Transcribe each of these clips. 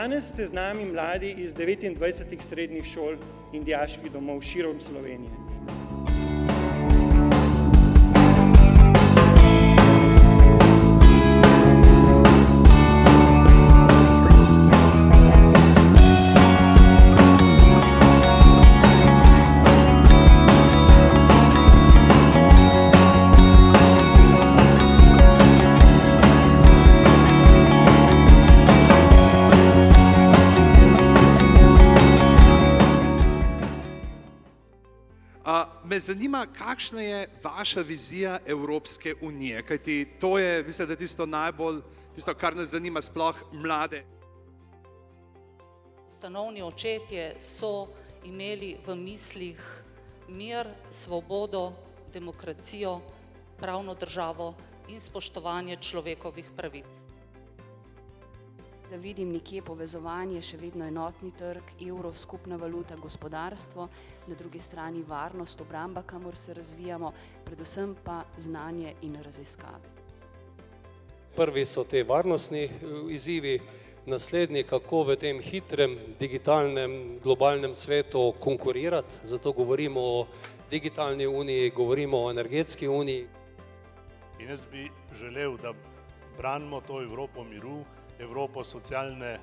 Danes ste z nami mladi iz 29 srednjih šol in dijaških domov širom Slovenije. Me zanima, kakšna je vaša vizija Evropske unije, kajti to je, mislim, da tisto najbolj, tisto, kar nas zanima sploh mlade. Ustanovni očetje so imeli v mislih mir, svobodo, demokracijo, pravno državo in spoštovanje človekovih pravic. Da vidim nekje povezovanje, še vedno enotni trg, evro, skupna valuta, gospodarstvo, na drugi strani varnost, obramba, kamor se razvijamo, predvsem pa znanje in raziskave. Prvi so te varnostni izzivi, naslednji, kako v tem hitrem, digitalnem, globalnem svetu konkurirati, zato govorimo o digitalni uniji, govorimo o energetski uniji. In jaz bi želel, da branimo to Evropo miru, Evropo socialne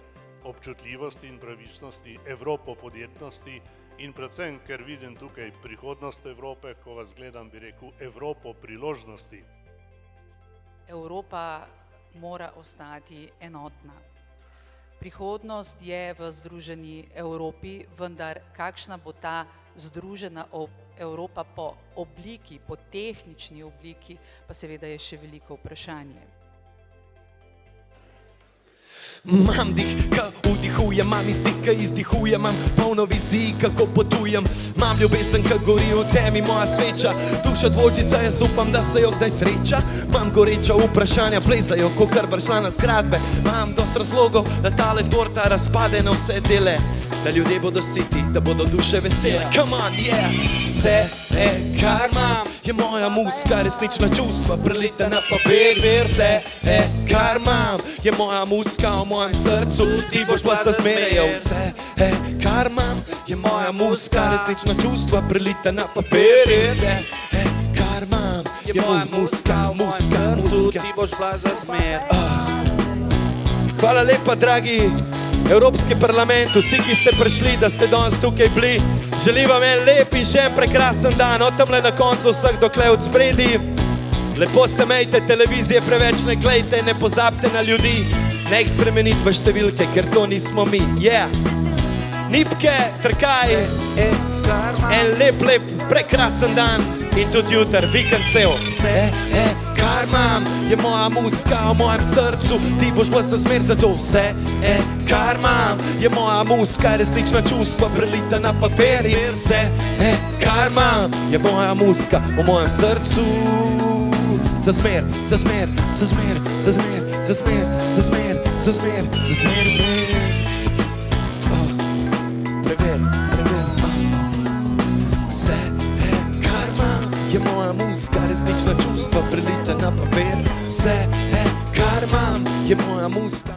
občutljivosti in pravičnosti, Evropo podjetnosti in predvsem, ker vidim tukaj prihodnost Evrope, ko vas gledam, bi rekel, Evropo priložnosti. Evropa mora ostati enotna. Prihodnost je v združeni Evropi, vendar kakšna bo ta združena Evropa po obliki, po tehnični obliki, pa seveda je še veliko vprašanje. Mam dih, ka vdihujem, mam izdih, ka izdihujem, mam polno vizij, kako potujem. Mam ljubezen, ka gori v temi moja sveča, duša dvoždica, jaz upam, da se jo kdaj sreča. Mam goreča vprašanja, plezajo, kakor bršljane zgradbe. Mam dosti razlogov, da tale torta razpade na vse dele, da ljudje bodo siti, da bodo duše vesele. Come on, yeah! Vse, kar mam, je moja muska, resnična čustva, prelita na papir. Vse, kar mam, je moja muska v mojem srcu, ti boš pa se zmerjal. Vse, kar mam, je moja muska, resnična čustva, prelita na papir. Vse, kar mam, je moja muska v mojem srcu, ti boš pa se zmerjal. Hvala lepa, dragi Evropski parlament, vsi, ki ste prišli, da ste danes tukaj bili. Želim vam en lep in še en prekrasen dan, od tamle na koncu vseh dokle od spredi. Lepo se mejte, televizije preveč ne glejte, ne pozabite na ljudi, ne jih spremeniti v številke, ker to nismo mi. Yeah! Nipke, trkaj, en lep, prekrasen dan in tudi jutar, vikend cel. Kar mam, je moja muska v mojem srcu, ti boš pa se zmer za to. Vse, kar mam, je moja muska, resnična čustva, prelita na papir. Vse, kar mam, je moja muska v mojem srcu. Za zmer, za zmer, za zmer, za zmer, za zmer, za zmer, za zmer, za zmer, zmer. Prever. Vse, kar mam, je moja muska, resnična čustva, prelita na papir. Vse, kar mam, je moja muska.